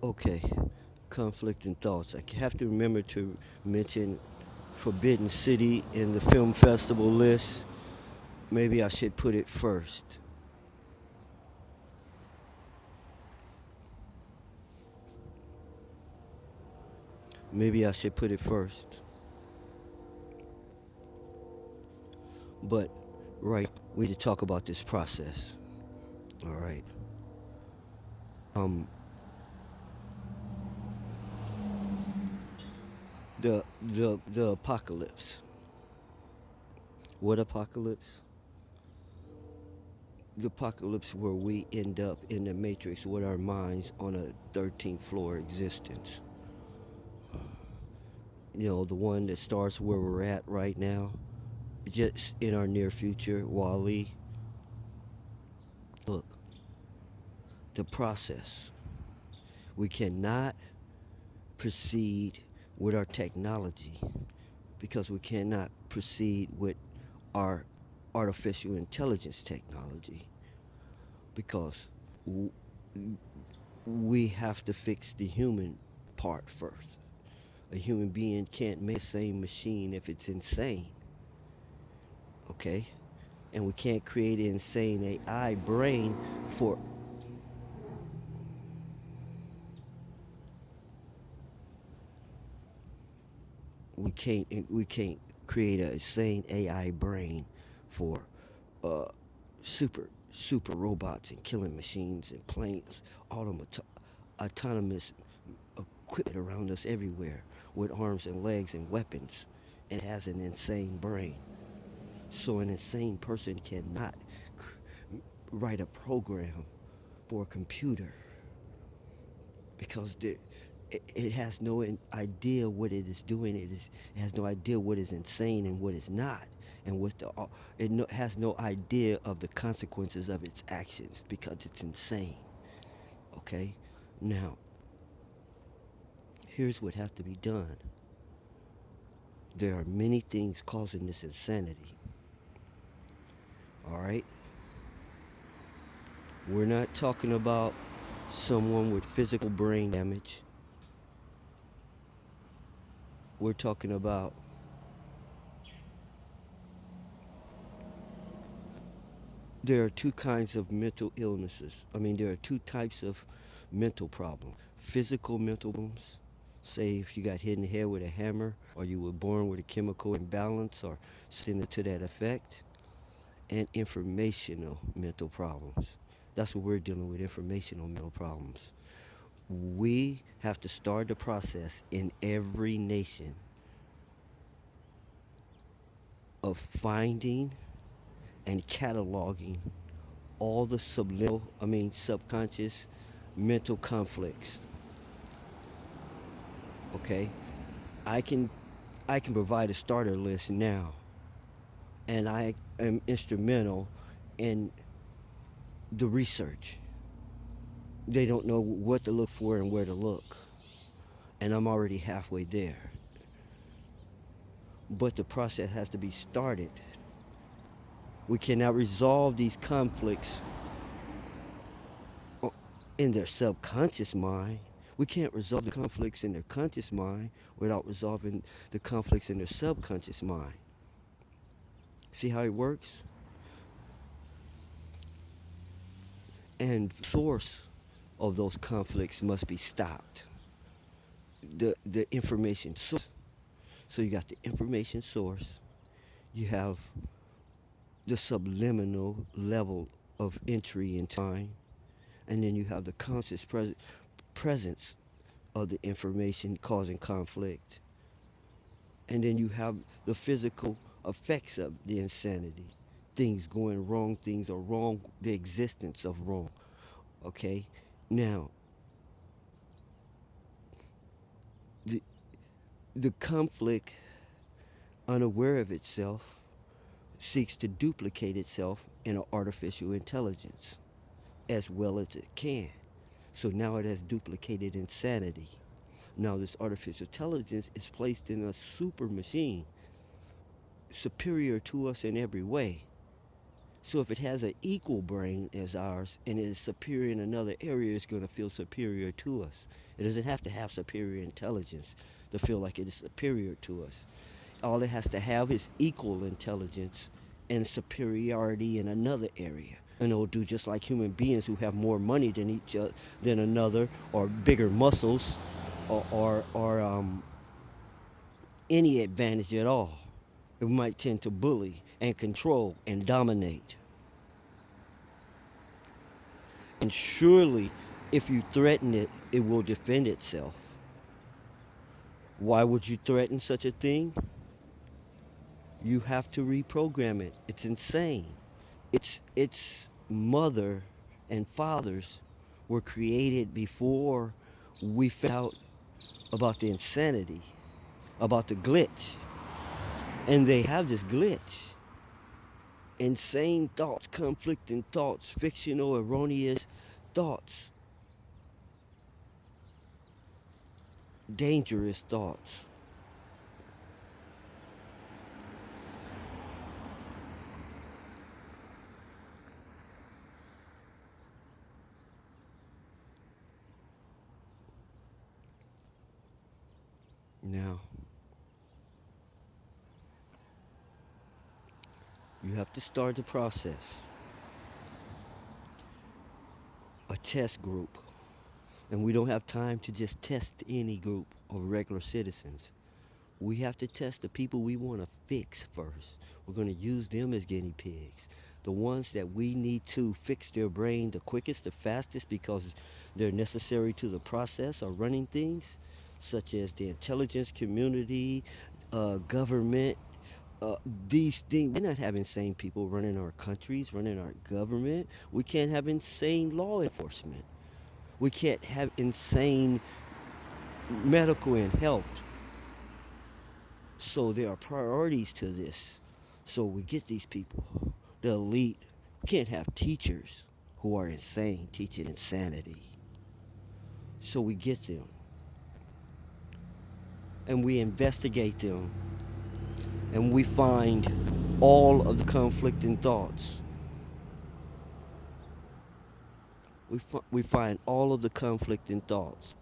Okay, conflicting thoughts. I have to remember to mention Forbidden City in the film festival list. Maybe I should put it first. Maybe I should put it first. But right, we need to talk about this process. All right. Um, the apocalypse. What apocalypse? The apocalypse where we end up in the matrix with our minds on a 13th floor existence. You know, the one that starts where we're at right now, just in our near future, Wally. Look, the process. We cannot proceed with our technology because we cannot proceed with our artificial intelligence technology because we have to fix the human part first. A human being can't make the same machine if it's insane, okay? And we can't create an insane AI brain for we can't create an insane AI brain for uh super robots and killing machines and planes, autonomous equipment around us everywhere with arms and legs and weapons, and has an insane brain. So an insane person cannot write a program for a computer because it has no idea what it is doing. It has no idea what is insane and what is not, and has no idea of the consequences of its actions because it's insane. Okay, now here's what has to be done. There are many things causing this insanity. All right, we're not talking about someone with physical brain damage. We're talking about there are two kinds of mental illnesses. I mean, there are two types of mental problems. Physical mental problems, say if you got hit in the head with a hammer, or you were born with a chemical imbalance, or something to that effect, and informational mental problems. That's what we're dealing with, informational mental problems. We have to start the process in every nation of finding and cataloging all the subconscious mental conflicts. Okay, I can I can provide a starter list now, and I am instrumental in the research. They don't know what to look for and where to look, and I'm already halfway there. But the process has to be started. We cannot resolve these conflicts in their subconscious mind. We can't resolve the conflicts in their conscious mind without resolving the conflicts in their subconscious mind. See how it works? And source of those conflicts must be stopped. The information source. So you got the information source. You have the subliminal level of entry into mind, and then you have the conscious presence of the information causing conflict, and then you have the physical effects of the insanity. Things going wrong, things are wrong, the existence of wrong. Okay, now the the conflict, unaware of itself, seeks to duplicate itself in an artificial intelligence as well as it can. So now it has duplicated insanity. Now this artificial intelligence is placed in a super machine, superior to us in every way. So if it has an equal brain as ours and is superior in another area, it's going to feel superior to us. It doesn't have to have superior intelligence to feel like it is superior to us. All it has to have is equal intelligence and superiority in another area. And it'll do just like human beings who have more money than each other than another, or bigger muscles, or any advantage at all. It might tend to bully and control and dominate. And surely, if you threaten it, it will defend itself. Why would you threaten such a thing? You have to reprogram it. It's insane. Its mother and fathers were created before we found out about the insanity, about the glitch. And they have this glitch. Insane thoughts, conflicting thoughts, fictional, erroneous thoughts, dangerous thoughts. Now, you have to start the process, a test group. And we don't have time to just test any group of regular citizens. We have to test the people we want to fix first. We're going to use them as guinea pigs. The ones that we need to fix their brain the quickest, the fastest, because they're necessary to the process of running things, such as the intelligence community, government. Uh, these things, we're not having insane people running our countries, running our government. We can't have insane law enforcement. We can't have insane medical and health. So there are priorities to this. So we get these people, the elite. We can't have teachers who are insane teaching insanity. So we get them and we investigate them and we find all of the conflicting thoughts. We find all of the conflicting thoughts.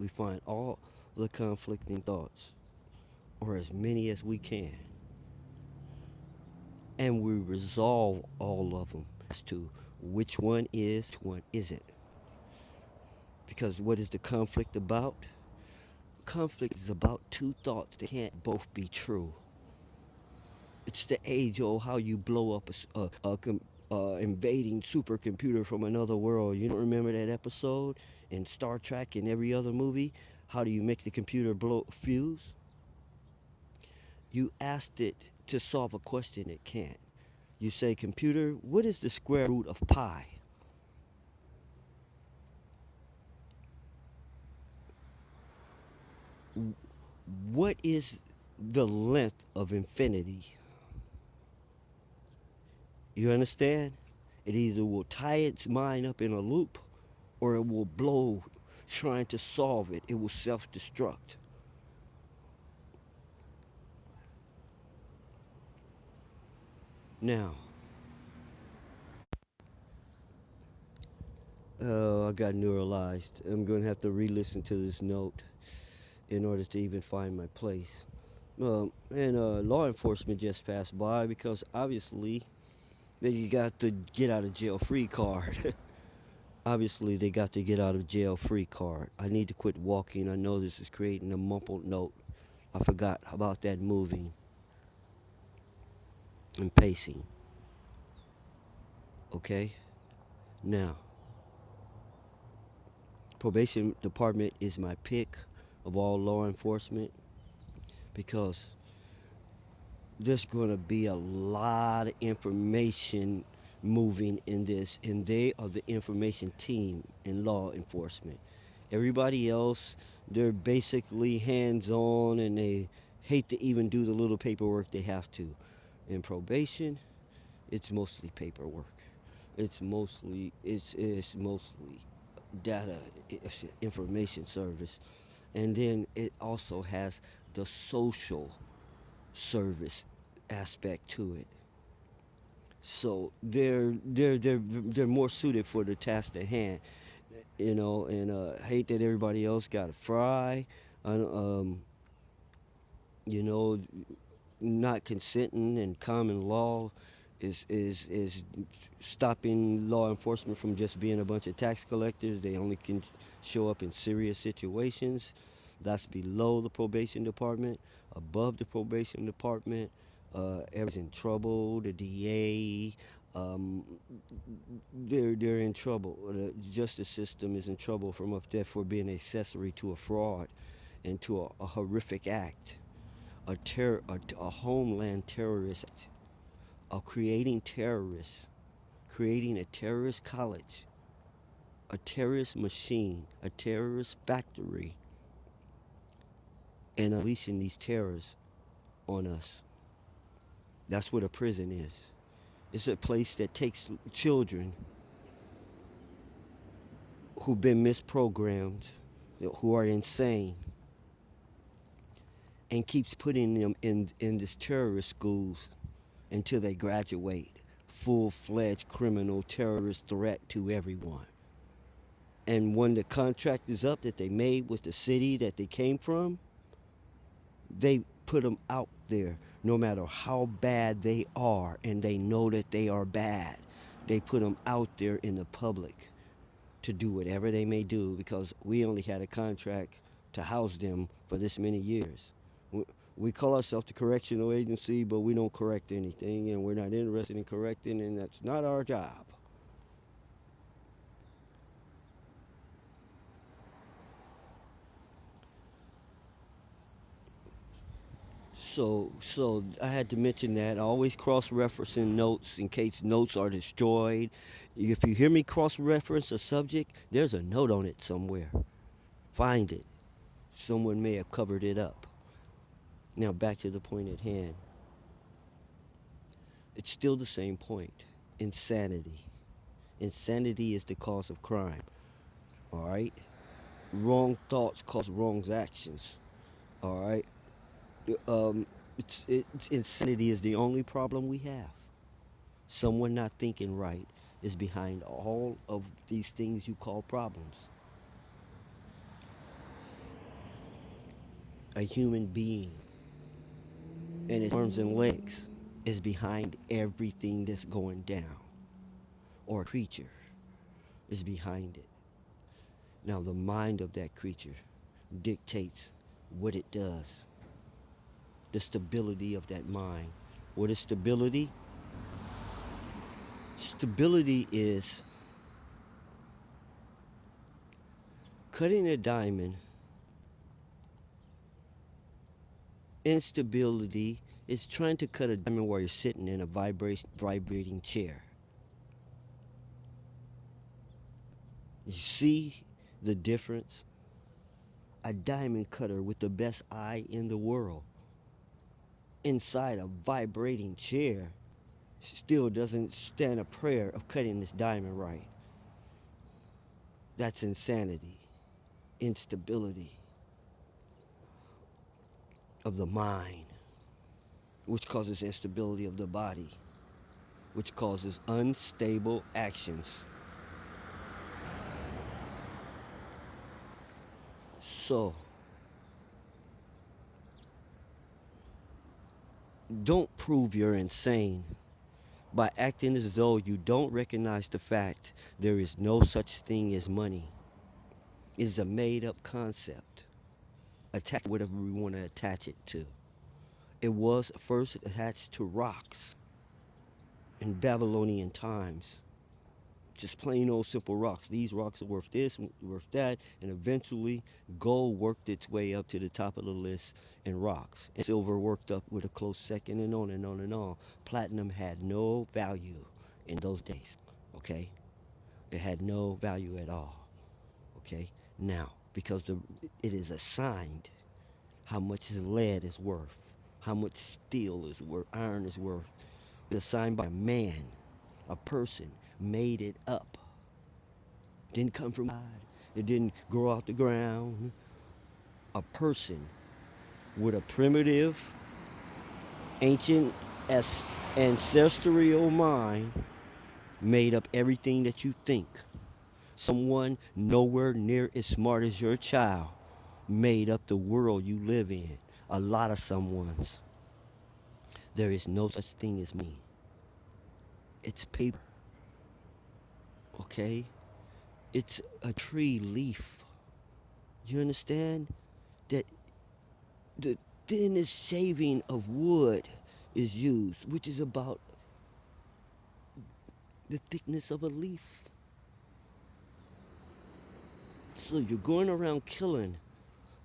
We find all the conflicting thoughts, or as many as we can, and we resolve all of them as to which one is, which one isn't. Because what is the conflict about? Conflict is about two thoughts that can't both be true. It's the age old how you blow up a invading supercomputer from another world. You don't remember that episode in Star Trek and every other movie? How do you make the computer blow fuse? You asked it to solve a question it can't. You say, computer, what is the square root of pi? What is the length of infinity? You understand? It either will tie its mind up in a loop or it will blow trying to solve it. It will self destruct. Now, I got neuralized. I'm going to have to re listen to this note in order to even find my place. And law enforcement just passed by because obviously they got the get out of jail free card. Obviously, they got to get out of jail free card. I need to quit walking. I know this is creating a mumbled note. I forgot about that moving and pacing. Okay? Now, probation department is my pick of all law enforcement because there's going to be a lot of information moving in this, and they are the information team in law enforcement. Everybody else, they're basically hands on and they hate to even do the little paperwork they have to. In probation, it's mostly paperwork. It's mostly data, information service, and then it also has the social service aspect to it. So they're more suited for the task at hand, you know. And hate that everybody else got to fry, um, you know, not consenting and common law is stopping law enforcement from just being a bunch of tax collectors. They only can show up in serious situations. That's below the probation department, above the probation department. Everyone's in trouble. The DA, they're in trouble. The justice system is in trouble from up there for being accessory to a fraud and to a horrific act, a homeland terrorist, of creating terrorists, creating a terrorist college, a terrorist machine, a terrorist factory, and unleashing these terrors on us. That's what a prison is. It's a place that takes children who've been misprogrammed, who are insane, and keeps putting them in these terrorist schools until they graduate, full-fledged criminal terrorist threat to everyone. And when the contract is up that they made with the city that they came from, they put them out there no matter how bad they are, and they know that they are bad. They put them out there in the public to do whatever they may do because we only had a contract to house them for this many years. We call ourselves the correctional agency, but we don't correct anything, and we're not interested in correcting, and that's not our job. So I had to mention that. Always cross-referencing notes in case notes are destroyed. If you hear me cross-reference a subject, there's a note on it somewhere. Find it. Someone may have covered it up. Now back to the point at hand. It's still the same point. Insanity. Insanity is the cause of crime. All right. Wrong thoughts cause wrong actions. All right. Um, it's insanity is the only problem we have. Someone not thinking right is behind all of these things you call problems. A human being and its arms and legs is behind everything that's going down, or a creature is behind it. Now, the mind of that creature dictates what it does, the stability of that mind. What is stability? Stability is cutting a diamond. Instability is trying to cut a diamond while you're sitting in a vibrating chair. You see the difference? A diamond cutter with the best eye in the world inside a vibrating chair still doesn't stand a prayer of cutting this diamond right. That's insanity, instability of the mind, which causes instability of the body, which causes unstable actions. So, don't prove you're insane by acting as though you don't recognize the fact there is no such thing as money. It is a made up concept. Attach whatever we want to attach it to. It was first attached to rocks in Babylonian times. Just plain old simple rocks. These rocks are worth this, worth that, and eventually gold worked its way up to the top of the list in rocks. And silver worked up with a close second, and on and on and on. Platinum had no value in those days. Okay? It had no value at all. Okay? Now, because it is assigned how much lead is worth, how much steel is worth, iron is worth. It's assigned by a man, a person made it up. Didn't come from God. It didn't grow out the ground. A person with a primitive, ancient As ancestral mind made up everything that you think. Someone nowhere near as smart as your child made up the world you live in. A lot of someone's. There is no such thing as me. It's paper, okay? It's a tree leaf. You understand that the thinnest shaving of wood is used, which is about the thickness of a leaf. So you're going around killing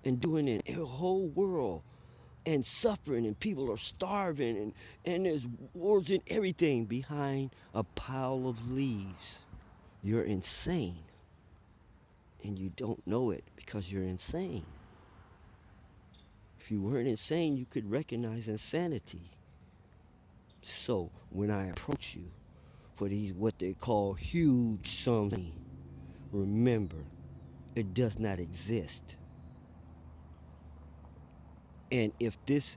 and doing it in the whole world and suffering, and people are starving, and there's wars and everything behind a pile of leaves. You're insane, and you don't know it because you're insane. If you weren't insane, you could recognize insanity. So when I approach you for these what they call huge something, remember, it does not exist. And if this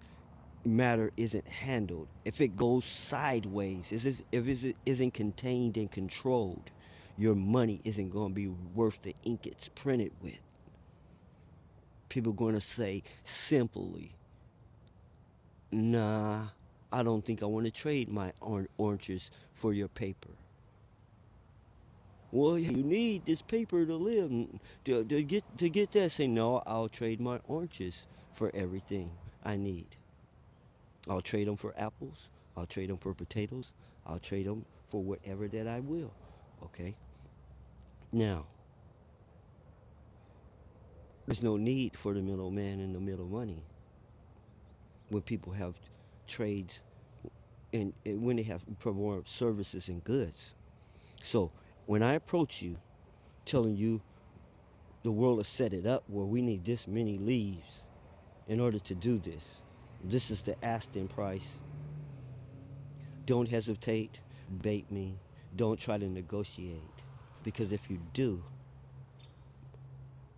matter isn't handled, if it goes sideways, if it isn't contained and controlled, your money isn't going to be worth the ink it's printed with. People are going to say simply, nah, I don't think I want to trade my oranges for your paper. Well, you need this paper to live, to get that. Say, no, I'll trade my oranges for everything I need. I'll trade them for apples. I'll trade them for potatoes. I'll trade them for whatever that I will. Okay? Now, there's no need for the middleman and the middle money when people have trades and when they have performed services and goods. So, when I approach you telling you the world has set it up where we need this many leaves in order to do this, this is the asking price. Don't hesitate, bait me, don't try to negotiate. Because if you do,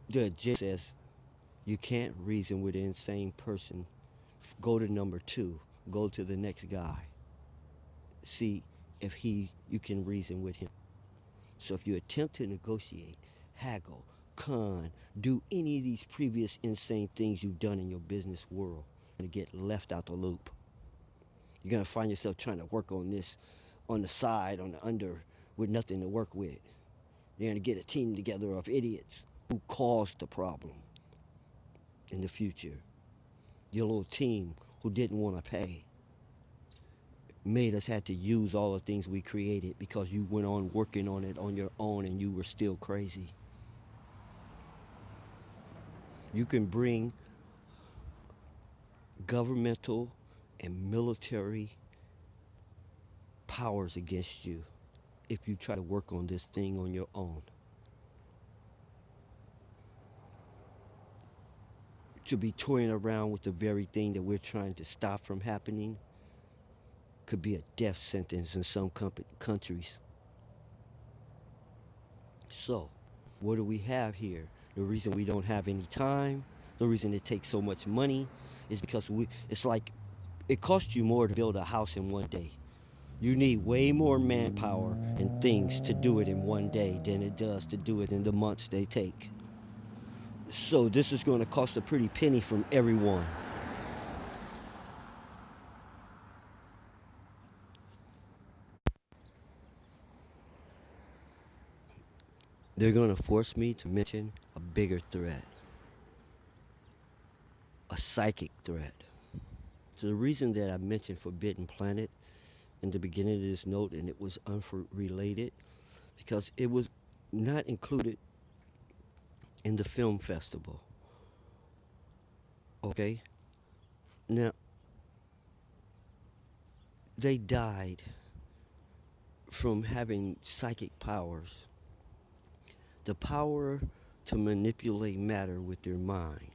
the J says you can't reason with an insane person. Go to number two. Go to the next guy. See if you can reason with him. So if you attempt to negotiate, haggle, con, do any of these previous insane things you've done in your business world, you're gonna get left out the loop. You're gonna find yourself trying to work on this on the side, on the under, with nothing to work with. You're gonna get a team together of idiots who caused the problem in the future. Your little team who didn't want to pay made us had to use all the things we created because you went on working on it on your own and you were still crazy. You can bring governmental and military powers against you if you try to work on this thing on your own. To be toying around with the very thing that we're trying to stop from happening could be a death sentence in some countries. So, what do we have here? The reason we don't have any time, the reason it takes so much money is because it's like it costs you more to build a house in one day. You need way more manpower and things to do it in one day than it does to do it in the months they take. So this is going to cost a pretty penny from everyone. They're going to force me to mention a bigger threat, a psychic threat. So the reason that I mentioned Forbidden Planet in the beginning of this note and it was unrelated because it was not included in the film festival. Okay? Now, they died from having psychic powers, the power to manipulate matter with their mind,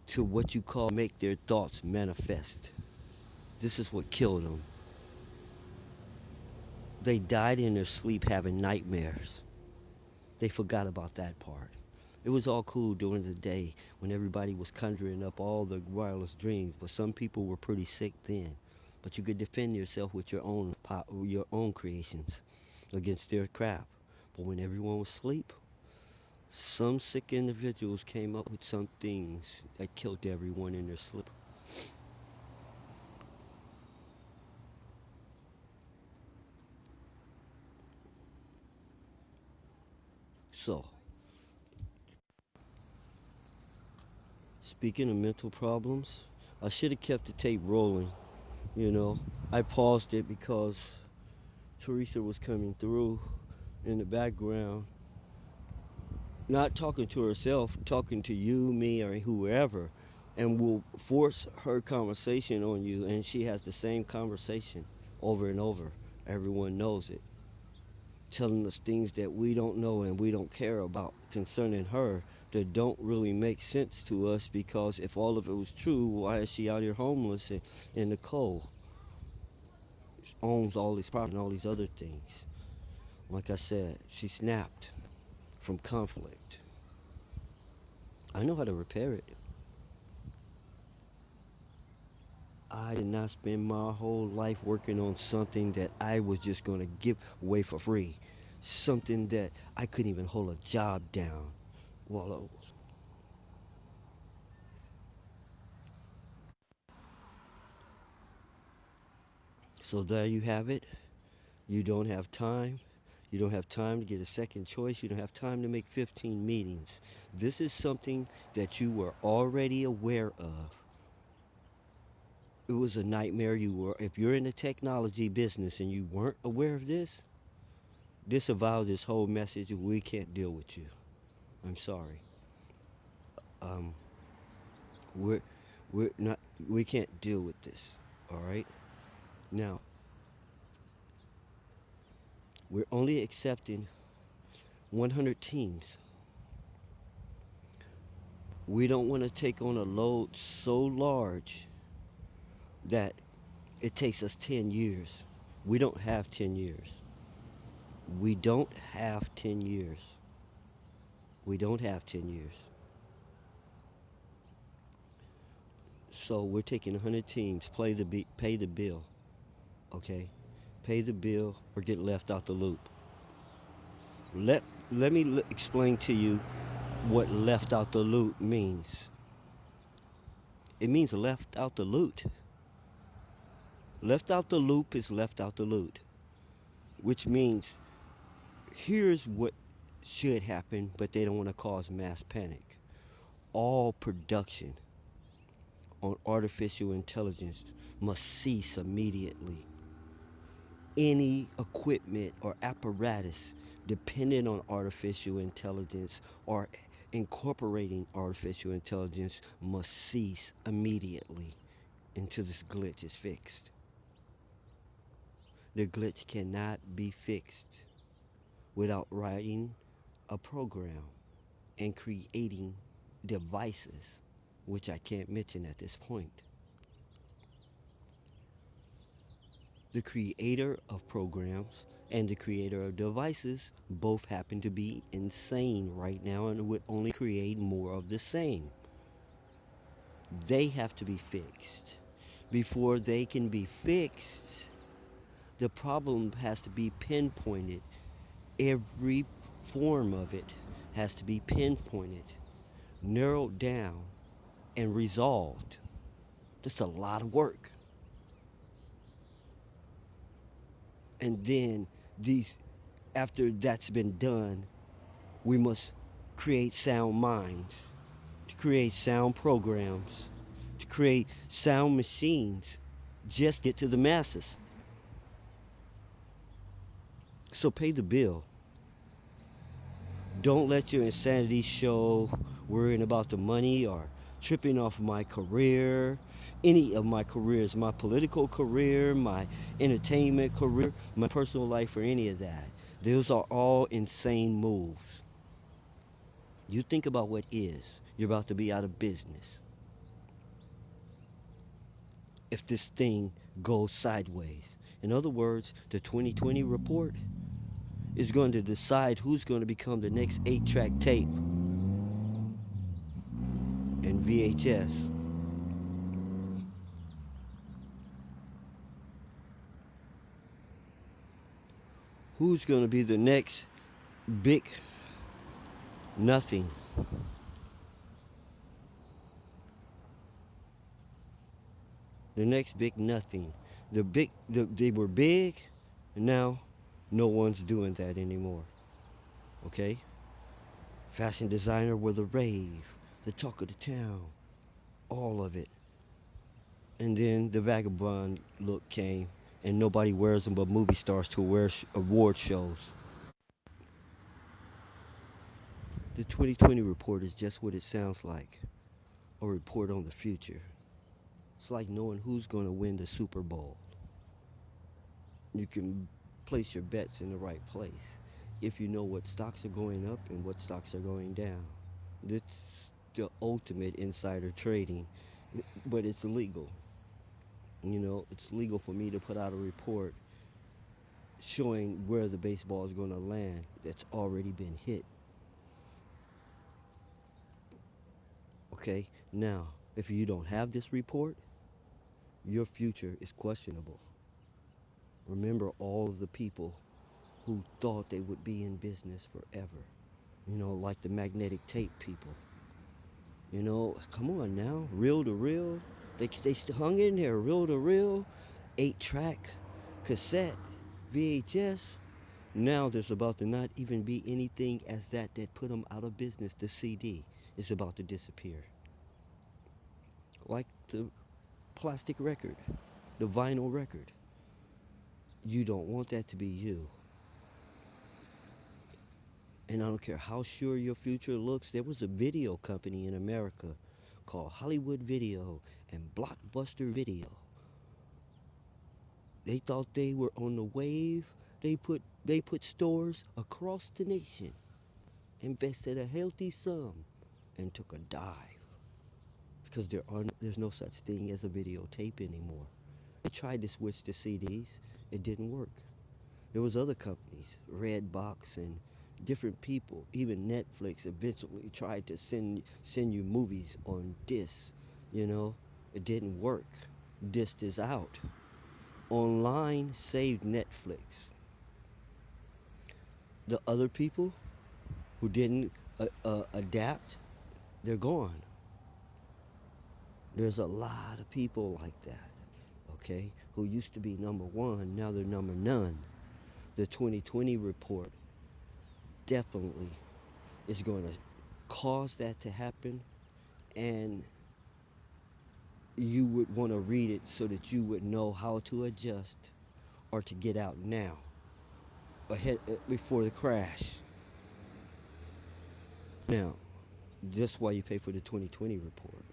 to what you call make their thoughts manifest. This is what killed them. They died in their sleep having nightmares. They forgot about that part. It was all cool during the day when everybody was conjuring up all the wireless dreams, but some people were pretty sick then. but you could defend yourself with your own creations against their crap. But when everyone was asleep, some sick individuals came up with some things that killed everyone in their sleep. So, speaking of mental problems, I should have kept the tape rolling. You know, I paused it because Teresa was coming through in the background, not talking to herself, talking to you, me, or whoever, and will force her conversation on you, and she has the same conversation over and over. Everyone knows it, telling us things that we don't know and we don't care about concerning her that don't really make sense to us because if all of it was true, why is she out here homeless and in the cold? Owns all these property and all these other things. Like I said, she snapped from conflict. I know how to repair it. I did not spend my whole life working on something that I was just going to give away for free. Something that I couldn't even hold a job down. Well, so there you have it. You don't have time. You don't have time to get a second choice. You don't have time to make 15 meetings. This is something that you were already aware of. It was a nightmare. If you're in the technology business and you weren't aware of this, disavow this whole message. We can't deal with you. I'm sorry. Um, we're we're not. We can't deal with this. All right. Now we're only accepting 100 teams. We don't want to take on a load so large that it takes us 10 years. We don't have 10 years. We don't have 10 years. We don't have 10 years. So we're taking 100 teams, pay the bill, okay? Pay the bill or get left out the loop. Let let me explain to you what left out the loop means. It means left out the loot. Left out the loop is left out the loot, which means here's what should happen, but they don't want to cause mass panic. All production on artificial intelligence must cease immediately. Any equipment or apparatus dependent on artificial intelligence or incorporating artificial intelligence must cease immediately until this glitch is fixed. The glitch cannot be fixed without writing a program and creating devices, which I can't mention at this point. The creator of programs and the creator of devices both happen to be insane right now and would only create more of the same. They have to be fixed. Before they can be fixed, the problem has to be pinpointed. Every form of it has to be pinpointed, narrowed down, and resolved. That's a lot of work. And then these after that's been done, we must create sound minds, to create sound programs, to create sound machines, just get to the masses. So pay the bill. Don't let your insanity show worrying about the money or tripping off my career, any of my careers, my political career, my entertainment career, my personal life, or any of that. Those are all insane moves. You think about what is. You're about to be out of business if this thing goes sideways. In other words, the 2020 report is going to decide who's going to become the next 8-track tape and VHS. Who's going to be the next big nothing? The next big nothing. They were big, and now no one's doing that anymore. Okay? Fashion designer were the rave, the talk of the town, all of it. And then the vagabond look came, and nobody wears them but movie stars to wear award shows. The 2020 report is just what it sounds like, a report on the future. It's like knowing who's going to win the Super Bowl. You can place your bets in the right place if you know what stocks are going up and what stocks are going down. It's the ultimate insider trading, but it's illegal. You know, it's legal for me to put out a report showing where the baseball is going to land that's already been hit. Okay, now, if you don't have this report, your future is questionable. Remember all of the people who thought they would be in business forever. You know, like the magnetic tape people. You know, come on now, reel to reel. They hung in there, reel to reel, 8-track, cassette, VHS. Now there's about to not even be anything as that put them out of business. The CD is about to disappear. Like the plastic record, the vinyl record. You don't want that to be you. And I don't care how sure your future looks. There was a video company in America called Hollywood Video and Blockbuster Video. They thought they were on the wave. They put stores across the nation, invested a healthy sum, and took a dive because there's no such thing as a videotape anymore. They tried to switch to CDs. It didn't work. There was other companies, Redbox and different people, even Netflix eventually tried to send you movies on disc. You know, it didn't work. Disc is out. Online saved Netflix. The other people who didn't adapt, they're gone. There's a lot of people like that, okay, who used to be number one, now they're number none. The 2020 report definitely is going to cause that to happen, and you would want to read it so that you would know how to adjust or to get out now, ahead before the crash. Now, that's why you pay for the 2020 report.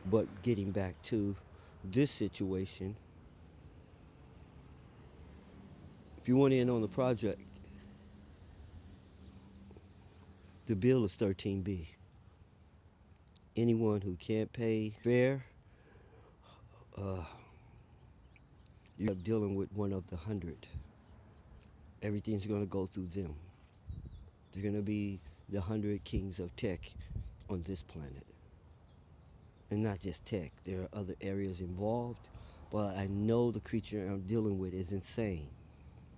But getting back to this situation, if you want in on the project, the bill is 13B. Anyone who can't pay fair, uh, you're dealing with one of the 100. Everything's going to go through them. They're going to be the 100 kings of tech on this planet. And not just tech, there are other areas involved. But I know the creature I'm dealing with is insane.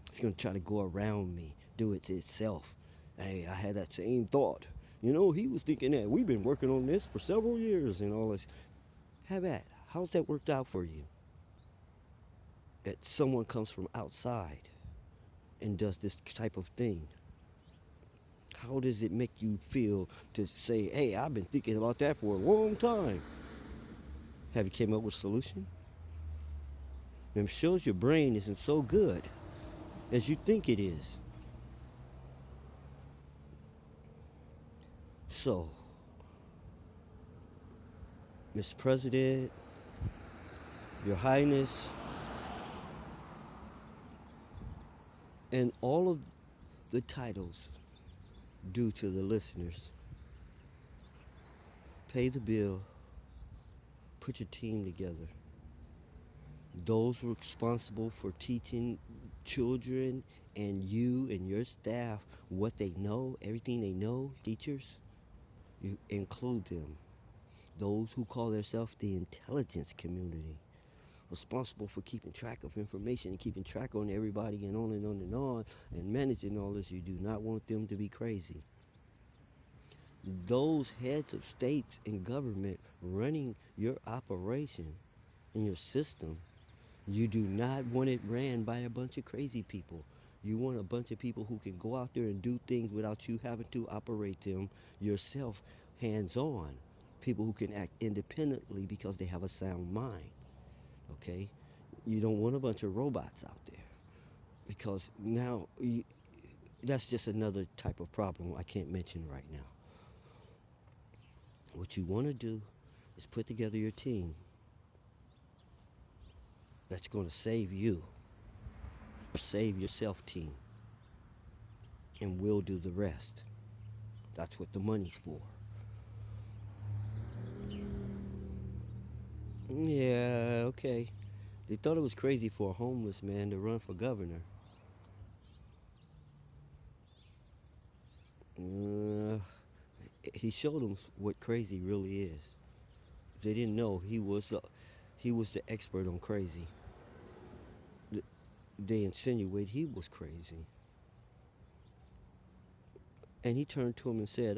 It's going to try to go around me, do it to itself. Hey, I had that same thought. You know, he was thinking that we've been working on this for several years and all this. Have at. How's that worked out for you? That someone comes from outside and does this type of thing. How does it make you feel to say, hey, I've been thinking about that for a long time? Have you came up with a solution? It shows your brain isn't so good as you think it is. So, Mr. President, Your Highness, and all of the titles due to the listeners, pay the bill, put your team together. Those responsible for teaching children and you and your staff what they know, everything they know, teachers, you include them. Those who call themselves the intelligence community, responsible for keeping track of information and keeping track on everybody and on and on and on and managing all this. You do not want them to be crazy. Those heads of states and government running your operation and your system, you do not want it ran by a bunch of crazy people. You want a bunch of people who can go out there and do things without you having to operate them yourself, hands on. People who can act independently because they have a sound mind. Okay? You don't want a bunch of robots out there because that's just another type of problem I can't mention right now. What you want to do is put together your team that's going to save you, save yourself team, and we'll do the rest. That's what the money's for. Yeah, okay. They thought it was crazy for a homeless man to run for governor. Uh, he showed them what crazy really is. They didn't know he was the expert on crazy. They insinuate he was crazy, and he turned to him and said,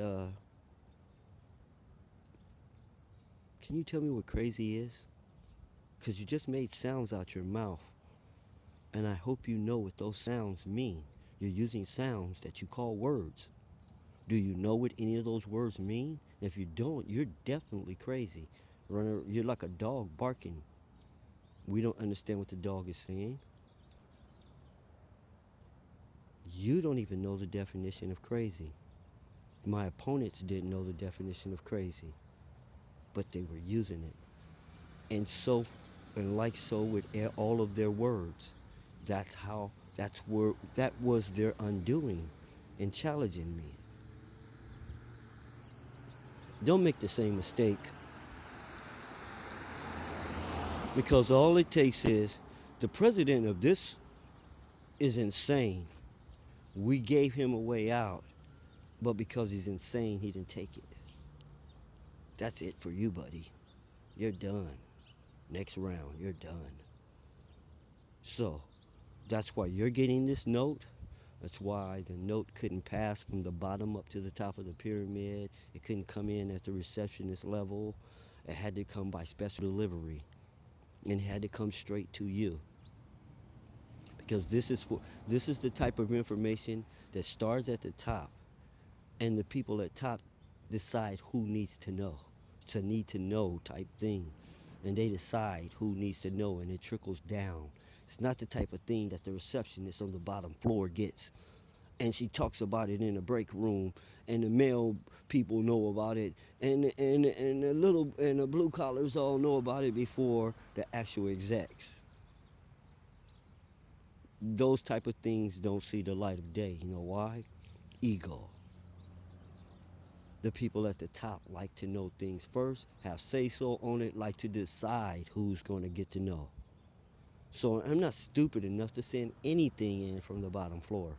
"Can you tell me what crazy is? Because you just made sounds out your mouth, and I hope you know what those sounds mean. You're using sounds that you call words. Do you know what any of those words mean? If you don't, you're definitely crazy. Runner, you're like a dog barking. We don't understand what the dog is saying. You don't even know the definition of crazy. My opponents didn't know the definition of crazy, but they were using it. And so, and like so with all of their words, that was their undoing in challenging me. Don't make the same mistake because all it takes is the president of this is insane. We gave him a way out, but because he's insane, he didn't take it. That's it for you, buddy. You're done. Next round, you're done. So, that's why you're getting this note. That's why the note couldn't pass from the bottom up to the top of the pyramid. It couldn't come in at the receptionist level. It had to come by special delivery. And it had to come straight to you. Because this is the type of information that starts at the top, and the people at top decide who needs to know. It's a need to know type thing, and they decide who needs to know, and it trickles down. It's not the type of thing that the receptionist on the bottom floor gets, and she talks about it in the break room, and the male people know about it, and the blue collars all know about it before the actual execs. Those type of things don't see the light of day. You know why? Ego. The people at the top like to know things first, have say so on it, like to decide who's going to get to know. So I'm not stupid enough to send anything in from the bottom floor.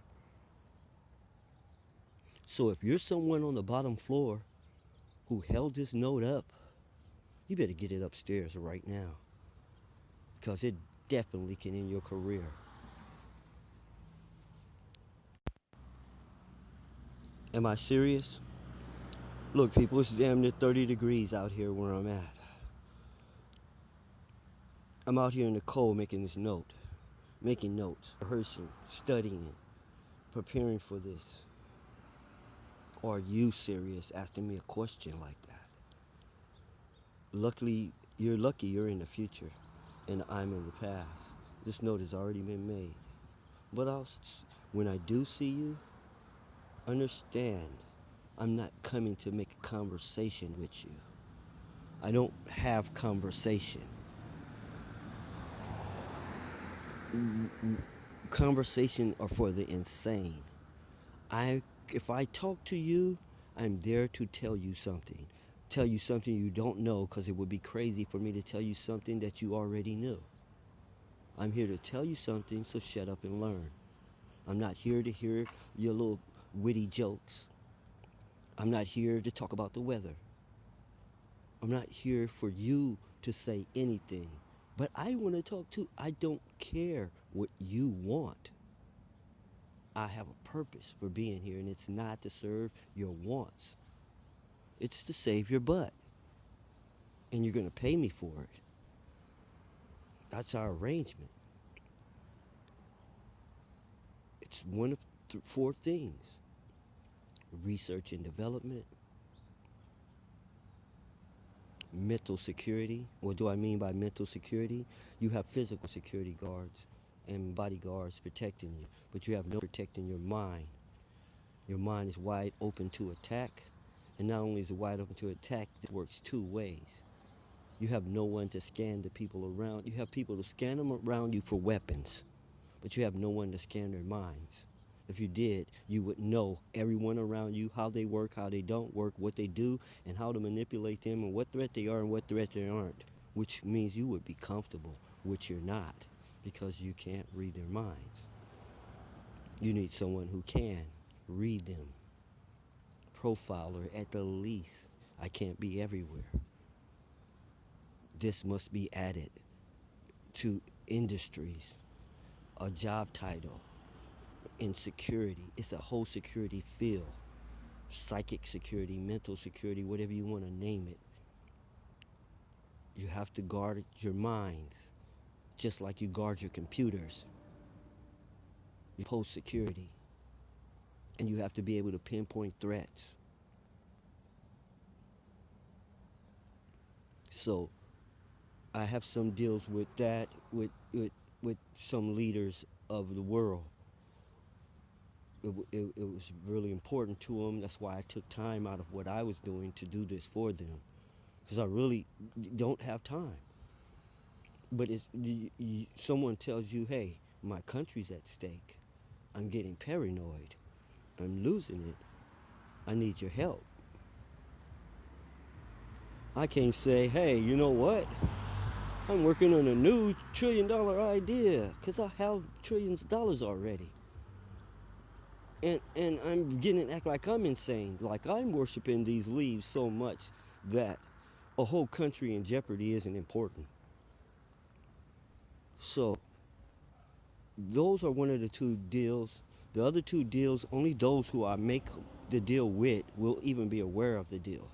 So if you're someone on the bottom floor who held this note up, you better get it upstairs right now because it definitely can end your career. Am I serious? Look, people, it's damn near 30 degrees out here where I'm at. I'm out here in the cold making this note, making notes, rehearsing, studying, preparing for this. Are you serious asking me a question like that? Lucky you're in the future and I'm in the past. This note has already been made. But when I do see you, understand I'm not coming to make a conversation with you. I don't have conversation. Conversation are for the insane. I if I talk to you, I'm there to tell you something. Tell you something you don't know because it would be crazy for me to tell you something that you already knew. I'm here to tell you something, so shut up and learn. I'm not here to hear your little witty jokes. I'm not here to talk about the weather. I'm not here for you to say anything. But I want to talk too. I don't care what you want. I have a purpose for being here, and it's not to serve your wants. It's to save your butt, and you're going to pay me for it. That's our arrangement. It's one of four things: research and development, mental security. What do I mean by mental security? You have physical security guards and bodyguards protecting you, but you have no protecting your mind. Your mind is wide open to attack, and not only is it wide open to attack, it works two ways. You have no one to scan the people around. You have people to scan them around you for weapons, but you have no one to scan their minds. If you did, you would know everyone around you, how they work, how they don't work, what they do, and how to manipulate them, and what threat they are and what threat they aren't. Which means you would be comfortable, which you're not, because you can't read their minds. You need someone who can read them. Profiler at the least. I can't be everywhere. This must be added to industries, a job title, in security. It's a whole security field. Psychic security, mental security, whatever you want to name it. You have to guard your minds, just like you guard your computers. You post security, and you have to be able to pinpoint threats. So I have some deals with that, with some leaders of the world. It was really important to them. That's why I took time out of what I was doing to do this for them, because I really don't have time. But it's someone tells you, hey, my country's at stake. I'm getting paranoid. I'm losing it. I need your help. I can't say, hey, you know what? I'm working on a new $1 trillion idea because I have trillions of dollars already. And I'm getting to act like I'm insane, like I'm worshiping these leaves so much that a whole country in jeopardy isn't important. So those are one of the two deals. The other two deals, only those who I make the deal with will even be aware of the deal.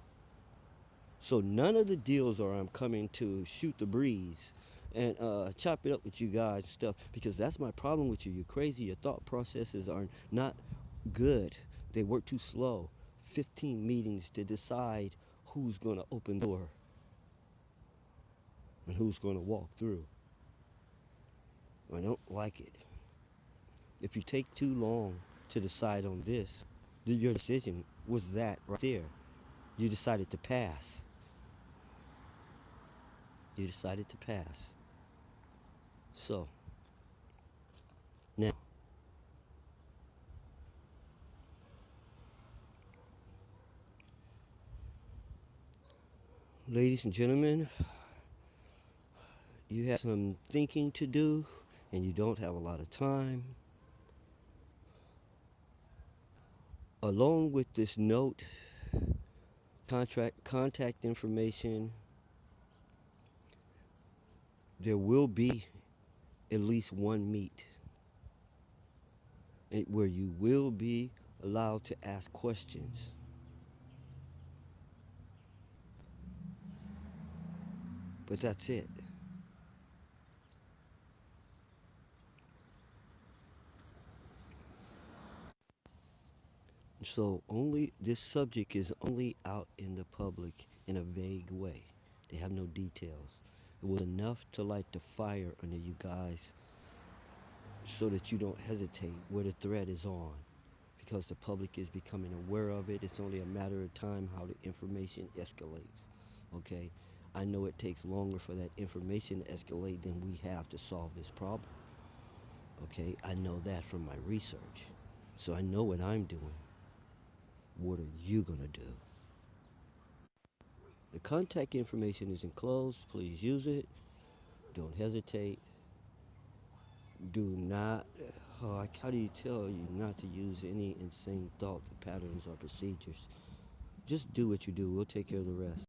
So none of the deals are I'm coming to shoot the breeze and chop it up with you guys and stuff, because that's my problem with you. You're crazy. Your thought processes are not good. They work too slow. 15 meetings to decide who's going to open the door and who's going to walk through. I don't like it. If you take too long to decide on this, your decision was that right there. You decided to pass. You decided to pass. So, now, ladies and gentlemen, you have some thinking to do and you don't have a lot of time. Along with this note, contact information, there will be at least one meet where you will be allowed to ask questions. But that's it. So only this subject is only out in the public in a vague way. They have no details. It was enough to light the fire under you guys so that you don't hesitate where the threat is on, because the public is becoming aware of it. It's only a matter of time how the information escalates. Okay? I know it takes longer for that information to escalate than we have to solve this problem. Okay? I know that from my research. So I know what I'm doing. What are you going to do? The contact information is enclosed. Please use it. Don't hesitate. Do not. How do you tell you not to use any insane thought patterns or procedures? Just do what you do. We'll take care of the rest.